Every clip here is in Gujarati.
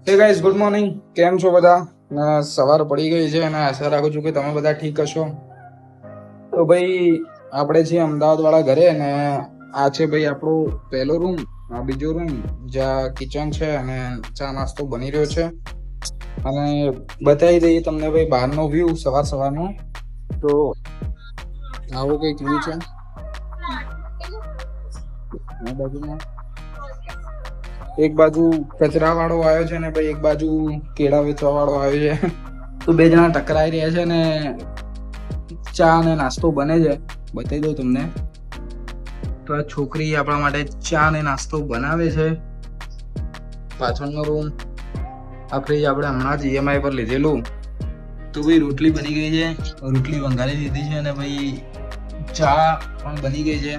Hey guys, good morning. કેમ છો બધા? ને સવાર પડી ગઈ છે અને આશા રાખું છું કે તમે બધા ઠીક હશો. તો ભાઈ આપણે છીએ અમદાવાદ વાળા ઘરે ને આ છે ભાઈ આપણો પહેલો રૂમ, આ બીજો રૂમ જ્યાં કિચન છે અને ચા નાસ્તો બની રહ્યો છે. અને બતાવી દઈએ તમને ભાઈ બહારનો વ્યૂ સવારનો. તો આવો કંઈક વ્યૂ છે આ બાજુમાં. એક બાજુ કચરા વાળો આવ્યો છે ને ભાઈ એક બાજુ કેળા વેચવા વાળો આવ્યો છે. તો બે જણા ટકરાઈ રહ્યા છે ને ચા અને નાસ્તો બને છે. બતાવી દઉં તમને. તો આ છોકરી આપણા માટે ચા અને નાસ્તો બનાવે છે. પાછળનો રૂમ, આ ફ્રીજ આપણે હમણાં જ EMI પર લીધેલું. તો ભાઈ રોટલી બની ગઈ છે, રોટલી વંગાળી દીધી છે અને ભાઈ ચા પણ બની ગઈ છે.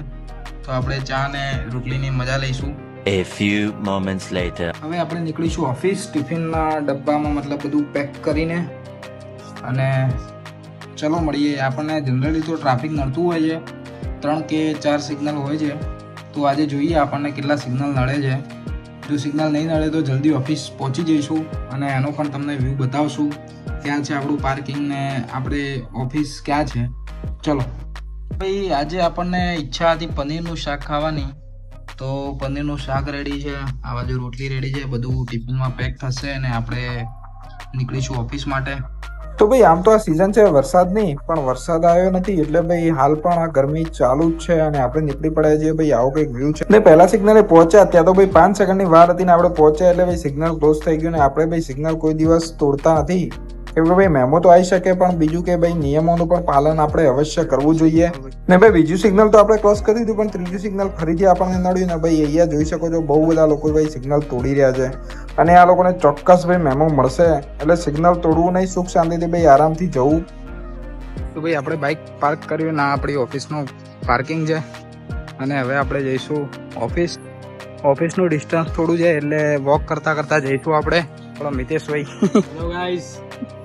તો આપણે ચા અને રોટલીની મજા લઈશું. A few moments later. હવે આપણે નીકળીશું ઓફિસ, ટિફિનના ડબ્બામાં મતલબ બધું પેક કરીને. અને ચલો મળીએ. આપણને જનરલી તો ટ્રાફિક નડતું હોય છે, 3 કે 4 સિગ્નલ હોય છે. તો આજે જોઈએ આપણને કેટલા સિગ્નલ નડે છે. જો સિગ્નલ નહીં નડે તો જલ્દી ઓફિસ પહોંચી જઈશું અને એનો પણ તમને વ્યૂ બતાવશું. ક્યાં છે આપણું પાર્કિંગ ને આપણે ઓફિસ ક્યાં છે. ચલો ભાઈ, આજે આપણને ઈચ્છા હતી પનીરનું શાક ખાવાની. તો પનીરનું શાક રેડી છે, આ બાજુ રોટલી રેડી છે, બધું ટિફિનમાં પેક થશે અને આપણે નીકળીશું ઓફિસ માટે. તો ભાઈ આમ તો આ સિઝન છે વરસાદની, પણ વરસાદ આવ્યો નથી એટલે ભાઈ હાલ પણ આ ગરમી ચાલુ જ છે અને આપણે નીકળી પડ્યા છીએ. ભાઈ આવો કંઈક વ્યૂ છે ને પહેલા સિગ્નલે પહોંચ્યા ત્યાં તો ભાઈ 5 સેકન્ડની વાર હતી ને આપણે પહોંચ્યા એટલે ભાઈ સિગ્નલ ક્લોઝ થઈ ગયું. ને આપણે ભાઈ સિગ્નલ કોઈ દિવસ તોડતા નથી, કેમ કે ભાઈ મેમો તો આવી શકે પણ બીજું કે ભાઈ નિયમોનું પણ પાલન આપણે અવશ્ય કરવું જોઈએ. ને ભાઈ બીજું સિગ્નલ તો આપણે ક્રોસ કરી દીધું, પણ ત્રીજું સિગ્નલ ફરીથી આપણને નડ્યું ને ભાઈ અહીંયા જોઈ શકો છો બહુ બધા લોકો ભાઈ સિગ્નલ તોડી રહ્યા છે. અને આ લોકોને ચોક્કસ ભાઈ મેમો મળશે એટલે સિગ્નલ તોડવું નહીં, સુખ શાંતિથી ભાઈ આરામથી જવું. તો ભાઈ આપણે બાઇક પાર્ક કર્યું ના આપણી ઓફિસનું પાર્કિંગ છે અને હવે આપણે જઈશું ઓફિસ. ઓફિસનું ડિસ્ટન્સ થોડું છે એટલે વોક કરતા જઈશું આપણે. થોડો મિતેશભાઈ હેલો ગાઈસ.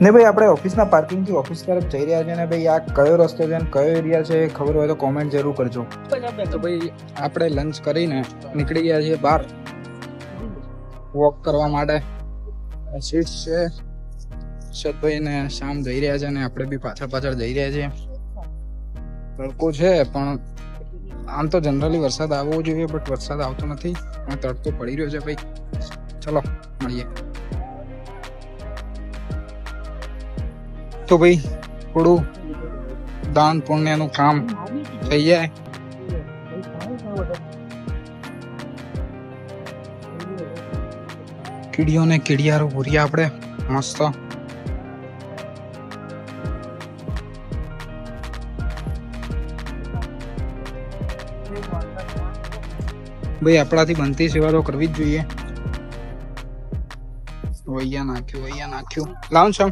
ને ભાઈ આપણે ઓફિસના પાર્કિંગથી ઓફિસ તરફ જઈ રહ્યા છે ને ભાઈ આ કયો રસ્તો છે અને કયો એરિયા છે ખબર હોય તો કોમેન્ટ જરૂર કરજો. તો ભાઈ આપણે લંચ કરીને નીકળી ગયા છીએ બહાર વોક કરવા માટે. સીટ્સ છે, શતભાઈ ને શામ જઈ રહ્યા છે અને આપણે બી પાછળ જઈ રહ્યા છીએ. તડકો છે પણ આમ તો જનરલી વરસાદ આવવો જોઈએ બટ વરસાદ આવતો નથી, પણ તડકો પડી રહ્યો છે ભાઈ. ચલો મળીએ. તો ભાઈ થોડું દાન પુણ્યનું કામ થઈ જાય. કીડીઓને કીડિયારો ભૂરીએ આપણે મસ્ત. ભાઈ આપણાથી બનતી સેવા તો કરવી જ જોઈએ. અહીંયા નાખ્યું લાવ છો.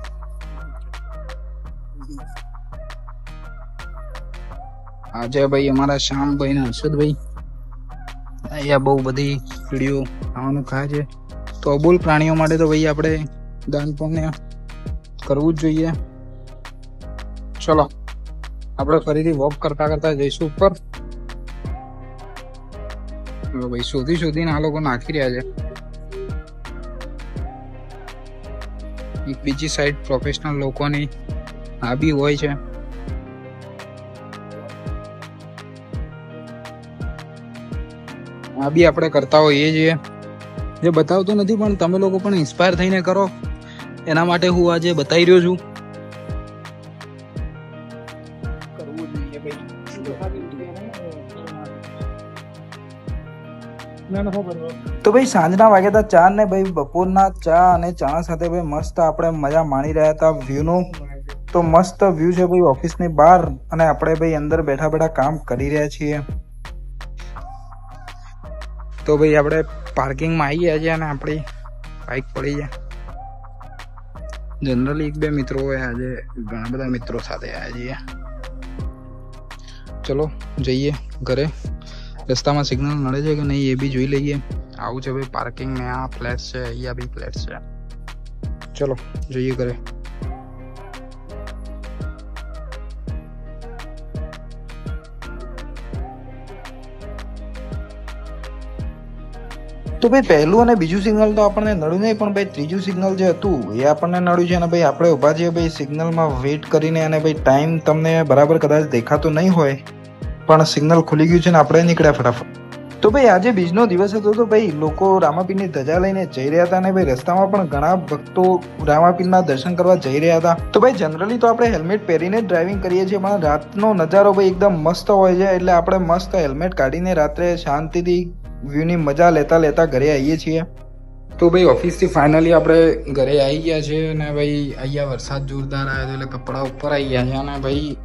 આજે ભાઈ અમારા શ્યામભાઈ ને હર્ષદભાઈ અહીંયા બહુ બધી કીડીઓ ખાવાનું ખાય છે. તો અબોલ પ્રાણીઓ માટે તો ભાઈ આપણે દાન પુણ્ય કરવું જ જોઈએ. ચલો આપણે ફરીથી વોક કરતા જઈશું ઉપર. ભાઈ શોધીને આ લોકો નાખી રહ્યા છે. એક બીજી સાઈડ પ્રોફેશનલ લોકોની આ બી હોય છે. આ બી આપણે કરતા હોઈએ છીએ. જે બતાવતો નથી પણ તમે લોકો પણ ઇન્સ્પાયર થઈને કરો, એના માટે હું આજે બતાવી રહ્યો છું. કરવું જોઈએ ભાઈ. તો ભાઈ સાંજના વાગ્યા હતા 4 ને ભાઈ બપોરના ચા અને ચણા સાથે ભાઈ મસ્ત આપણે મજા માણી રહ્યા હતા વ્યૂનું. તો મસ્ત વ્યૂ છે ભાઈ ઓફિસની બહાર અને આપણે ભાઈ અંદર બેઠા કામ કરી રહ્યા છીએ. તો ભાઈ આપણે પાર્કિંગમાં આવી ગયા છીએ અને આપણી બાઇક પડી છે. જનરલી 1-2 મિત્રો હોય, આજે ઘણા બધા મિત્રો સાથે આવ્યા છીએ. ચલો જઈએ ઘરે. રસ્તામાં સિગ્નલ મળે છે કે નહીં એ બી જોઈ લઈએ. આવું છે ભાઈ પાર્કિંગ ને આ ફ્લેટ છે, અહીંયા બી ફ્લેટ છે. ચલો જઈએ ઘરે. તો ભાઈ પહેલું અને બીજું સિગ્નલ તો આપણને નડ્યું નહીં, પણ ભાઈ ત્રીજું સિગ્નલ જે હતું એ આપણને નડ્યું છે. અને ભાઈ આપણે ઊભા છીએ ભાઈ સિગ્નલમાં વેઇટ કરીને, અને ભાઈ ટાઈમ તમને બરાબર કદાચ દેખાતો નહીં હોય, પણ સિગ્નલ ખુલી ગયું છે ને આપણે નીકળ્યા ફટાફટ. તો ભાઈ આજે બીજનો દિવસ હતો, તો ભાઈ લોકો રામાપીરની ધજા લઈને જઈ રહ્યા હતા, અને ભાઈ રસ્તામાં પણ ઘણા ભક્તો રામાપીરના દર્શન કરવા જઈ રહ્યા હતા. તો ભાઈ જનરલી તો આપણે હેલ્મેટ પહેરીને જ ડ્રાઇવિંગ કરીએ છીએ, પણ રાતનો નજારો ભાઈ એકદમ મસ્ત હોય છે, એટલે આપણે મસ્ત હેલ્મેટ કાઢીને રાત્રે શાંતિથી વ્યૂની મજા લેતા લેતા ઘરે આવીએ છીએ. તો ભાઈ ઓફિસથી ફાઇનલી આપણે ઘરે આવી ગયા છે, અને ભાઈ અહીંયા વરસાદ જોરદાર આવ્યો હતો, એટલે કપડાં ઉપર આવી ગયા છે. અને ભાઈ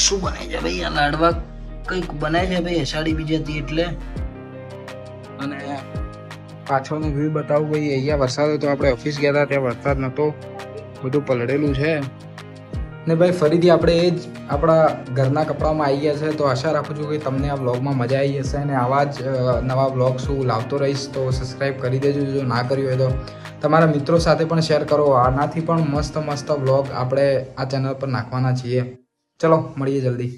શું બનાય છે ભાઈ, આ લાડવા કંઈક બનાય છે ભાઈ, અષાઢી બીજ હતી એટલે. અને પાછળનો વ્યૂ બતાવું ભાઈ, અહીંયા વરસાદ હતો, આપણે ઓફિસ ગયા હતા ત્યાં વરસાદ નહોતો, બધું પલળેલું છે. ને ભાઈ ફરીથી આપણે એ જ આપણા ઘરના કપડામાં આવી ગયા છે. તો આશા રાખું છું કે તમને આ વ્લોગમાં મજા આવી હશે, અને આવા જ નવા વ્લોગ્સ હું લાવતો રહીશ. તો સબસ્ક્રાઈબ કરી દેજો જો ના કર્યું હોય તો, તમારા મિત્રો સાથે પણ શેર કરો. આનાથી પણ મસ્ત મસ્ત વ્લોગ આપણે આ ચેનલ પર નાખવાના છીએ. ચલો મળીએ જલ્દી.